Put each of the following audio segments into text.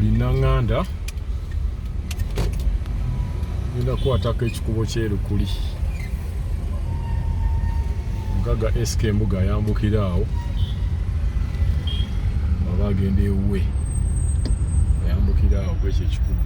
Lukuli Nanganda ngenda kukwatako ekikubo kye Lukuli. Mugaga SK Mbuga ayambukira awo baba agenda ewuwe, ayambukira awo kwekyo ekikubo.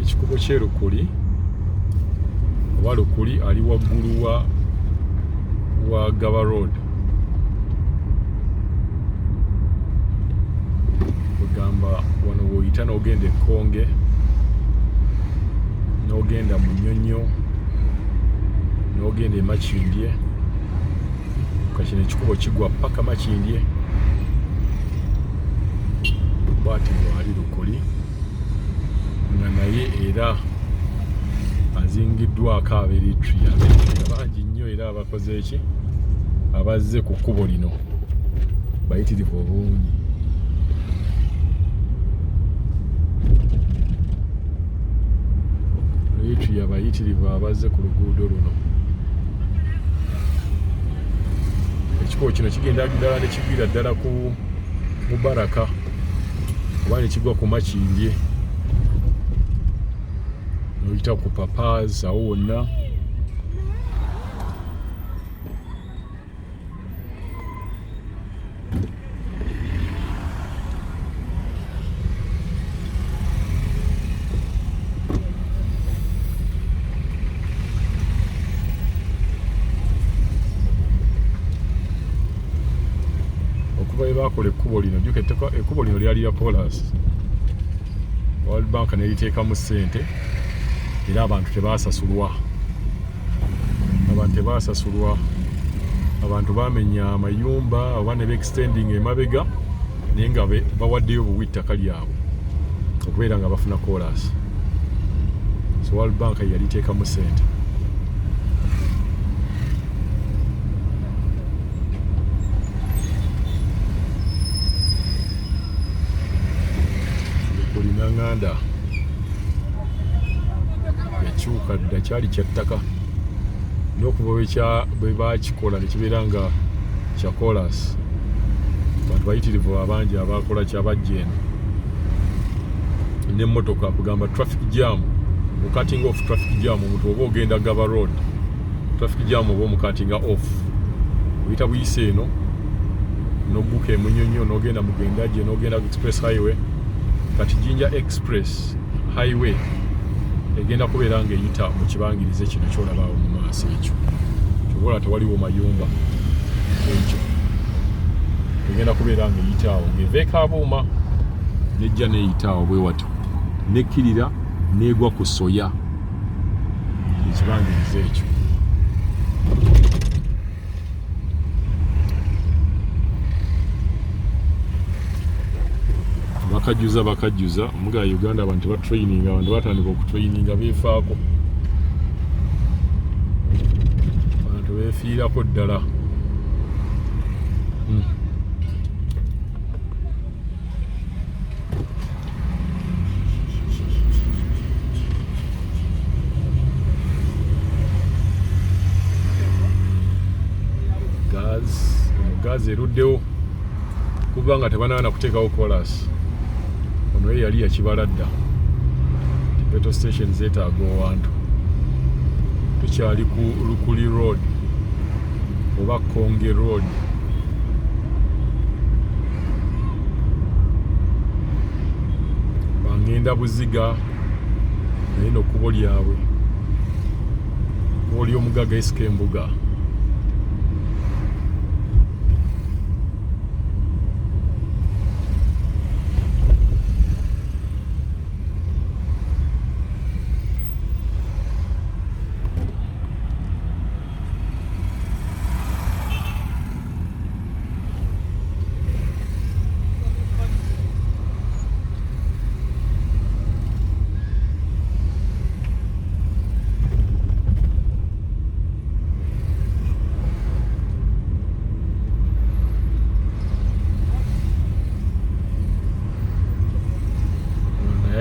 Ekikubo kye Lukuli oba Lukuli ali waggulu wa Gaba Road. Kugamba wano woyita n'ogenda Ekkonge, n'ogenda Munyonyo, n'ogenda Makindye, kakino ekikubo kigwa paka Makindye. Bw'ati bw'ali Lukuli nga naye era azingiddwako abeeritria bangi nnyo, era abakoze eki abazze ku kkubo lino bayitirivu obungi. Eritria bayitirivu abazze ku luguudo luno. Ekikubo kino kigenda ddala ne kigwira ddala ku Mubaraka oba ne kigwa ku Makindye, noyita ku Papaas awo wonna. Okuva bwe baakola ekkubo lino, jjuka ekkubo lino lyali lya kolansi, World Bank neriteekamu ssente era abantu tebasasulwa. Abantu bamenya amayumba oba ne extending emabega naye nga bawaddeyo buwi ttaka lyabwe okubeera nga bafuna kolansi. So World Bank yaliteekamu ssente. Lukuli Nanganda yakyuka dda, kyali kya ttaka n'okuva bwe baakikola ne kibeera nga kya kolansi. Abantu bayitirivu abangi abakola kyabajja eno n'emmotoka kugamba traffic jam, cutting off traffic jam. Omuntu oba ogenda Gaba Road, traffic jam oba omukatinga off, oyita buyise eno n'ogguka e Munyonyo n'ogenda Mugengajje n'ogenda express highway. Kati Jinja express highway egenda kubeera ng'eyita mu kibangirize kino ky'olabaawo mu maaso ekyo, kyobola tewaliwo mayumba ekyo, egenda kubeera ng'eyitaawo ng'eva e Kabuuma nejja neeyitaawo bwe watyo nekkirira n'egwa ku Soya, ekibangirize ekyo. Bakajjuza omuga Uganda abantu batraininga, abantu batandika okutraininga beefaako, abantu beefiirako ddala. Gaazi eruddewo kuba nga tebanaana kuteekawo kolansi. Ono yali yakibala dda, petrol station zeetaaga owantu. Tukyali ku Lukuli Road oba Konge Road. Bangenda Buziga naye n'okkubo lyabwe, kkubo ly'omugaga SK Mbuga.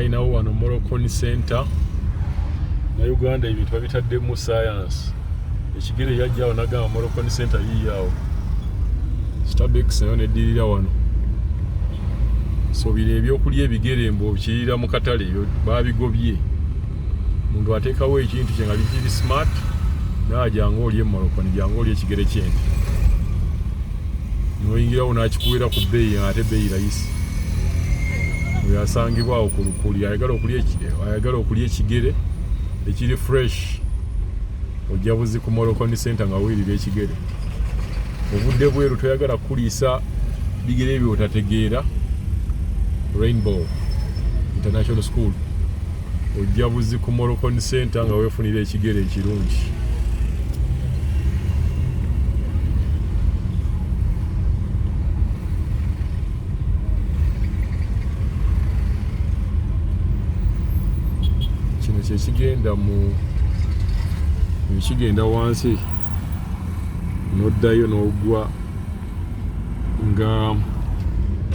balinawo wano Moroccan Center na Uganda ebintu babitaddemu science ekigere yajjawo nagamba Moroccan Center yiyawo Starbucks nayo neddirira wano so bire ebyokulya ebigere mbo kirira mu katale babigobye omuntu ateekawo ekintu kye nga bikiri smart naajanga olye Moroccan janga olye ekigere kyente noyingirawo nakikuwera ku bbeeyi ate bbeeyi rayisi yasangibwawo ku Lukuli ayagala okulya ekigere ekiri fresh ojja buzi ku Moroccan Center nga weerira ekigere obudde bweru toyagala kuliisa bigere ebyo otategeera Rainbow International School ojja buzi ku Moroccan Center nga weefunira ekigere ekirungi kino kyekigenda wansi noddayo n'ogwa nga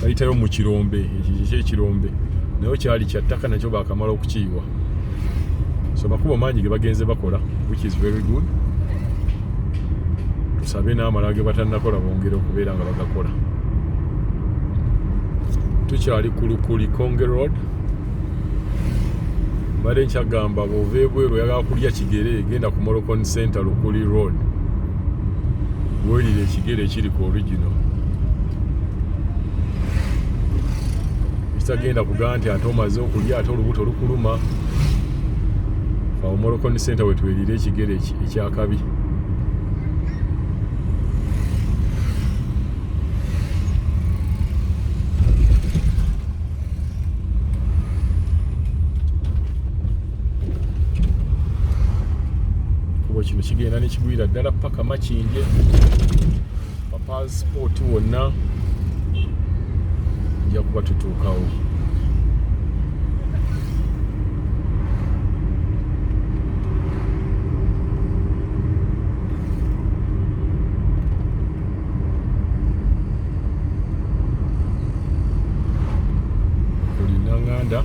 bayitayo mu kirombe ekyekirombe nayo kyali kyattaka nakyo bakamala okukiyiwa so makubo mangi ge bagenze bakola which is very good tusabe n'amala ge batannakola bongere okubeera nga bagakola tukyali ku Lukuli Konge Road mbadde nkyagamba bw'ova ebweru oyagala kulya kigere genda ku Moroccan Center Lukuli Road weerira ekigere ekiri ku original kitagenda kugamba nti ate omaze okulya ate olubuto lukuluma awo Moroccan Center wetwerira ekigere ekyakabi kino kigenda nekigwira ddala paka Makindye passport wonna nja kuba tutuukawo Lukuli Nanganda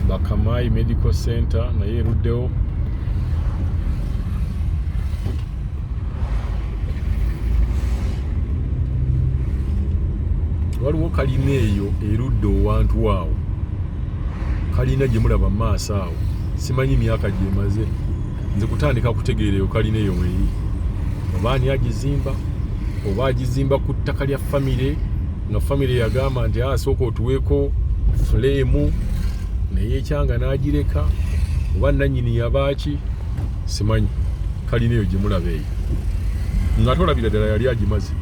Bakamai Medical Center naye eruddewo waliwo kalina eyo erudde owantu awo kalina gye mulaba mu maaso awo simanyi myaka gyemaze nze kutandika kutegeera eyo kalina eyo weeri oba ani agizimba oba agizimba ku ttaka lya famire nga famire yagamba nti asooka otuweeko fulemu naye ekyanga n'agireka oba nannyini yabaaki simanyi kalina eyo gye mulaba eyo nga tolabira ddala yali agimaze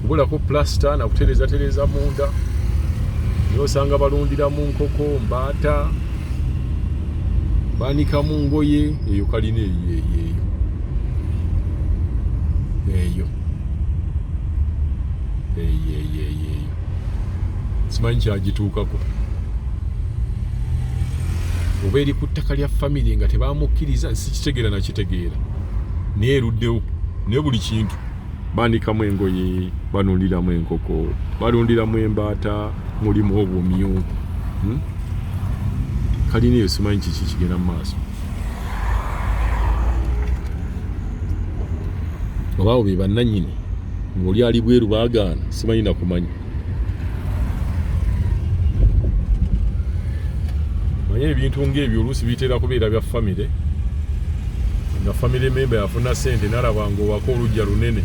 kubulako plasita nakutereeza munda naye osanga balundiramu nkoko mbaata baanikamu ngoye eyo kalina eyo simanyi kyagituukako oba eri ku ttaka lya famire nga tebamukkiriza sikitegeera nakitegeera naye eruddewo naye buli kintu baanikamu engoye balundiramu enkoko balundiramu embaata mulimu obumyu kalina eyo simanyi kiki kigenda mu maaso obaawo be bannannyini ng'oli ali bweru baagaana simanyi nakumanya manye ebintu ng'ebyo oluusi bitera kubeera bya famire nga famire memba yafuna ssente nalaba ng'owaka olujja lunene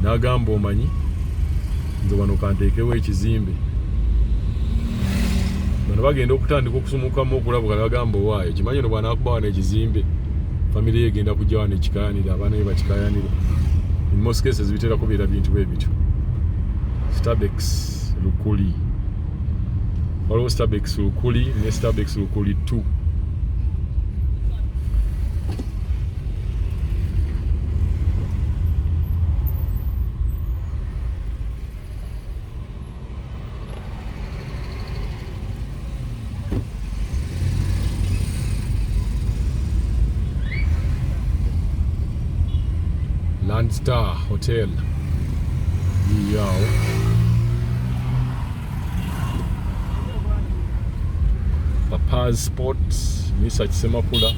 n'agamba omanyi nze wano kanteekewo ekizimbe bano bagenda okutandika okusumukamu okulabuka bagamba owaayo kimanyi no bw'anaakuba wano ekizimbe famire ye egenda kujja wano ekikayanire abaana be bakikayanire in most cases bitera kubeera bintu bwe bityo Starbucks Lukuli waliwo Starbucks Lukuli ne Starbucks Lukuli 2 Land Star Hotel yaawo. Papa's Sports Mr. Kisemakula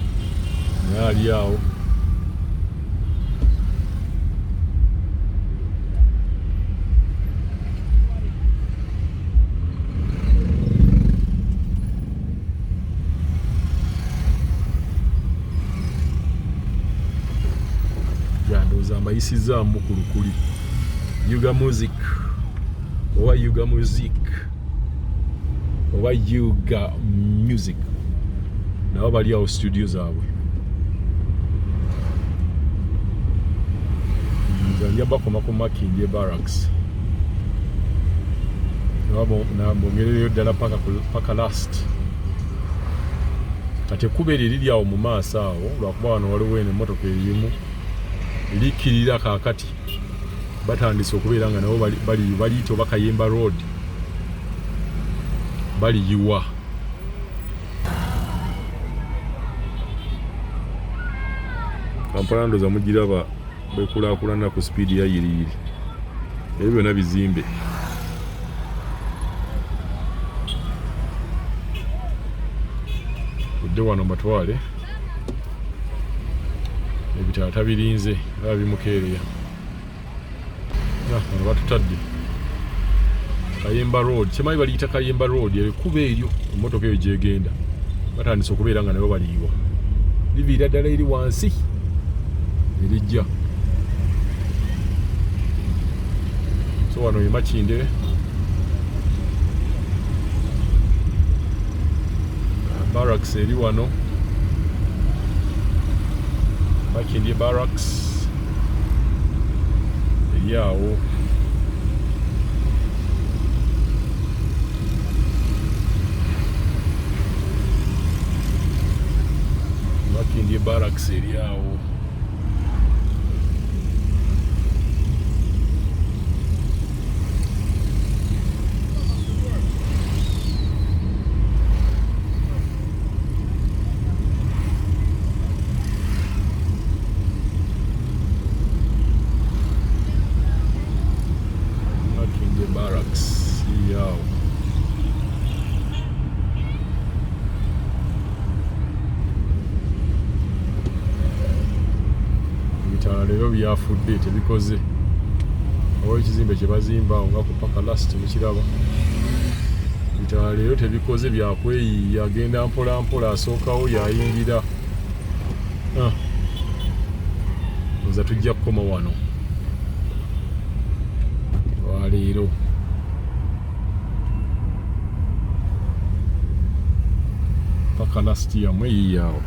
naye ali awo. Ambayisizaamu ku Lukuli Yuga Music oba Yuga Music oba Yuga Music nabo bali awo studio zaabwe. Nzanja bakoma ku Makindye Barracks nabongereyo ddala paka last kati ekkuba eryo liri awo mu maaso awo lwakuba wano waliwo eno emmotoka erimu likirira kaakati batandise okubeera nga nabo baliyita oba Kayemba Road baliyiwa. Kampala ndoza mugiraba bekulaakulana ku sipiidi ya yiriyiri. Ebyo byonna bizimbe. Udde wano matwale ebitaata birinze aba bimukeereya. Wano batutadde Kayemba Road, kimanyi baliyita Kayemba Road, ekuba eryo emmotoka eyo gyegenda batandise okubeera nga nabo baliyiwa. Liviira ddala eri wansi erijja. So wano ye Makindye Barracks eri wano. Makindye Barracks eri awo. Makindye Barracks eri awo. Barracks yao. Ebitaala leero byafudde tebikoze. Owa ekizimbe kye bazimba nga ku paka last mukiraba. Ebitaala leero tebikoze byakweyiiya, agenda mpola mpola asookawo yayingira. Oza tujja kukoma wano leero. Paka last yamwe yiyawo.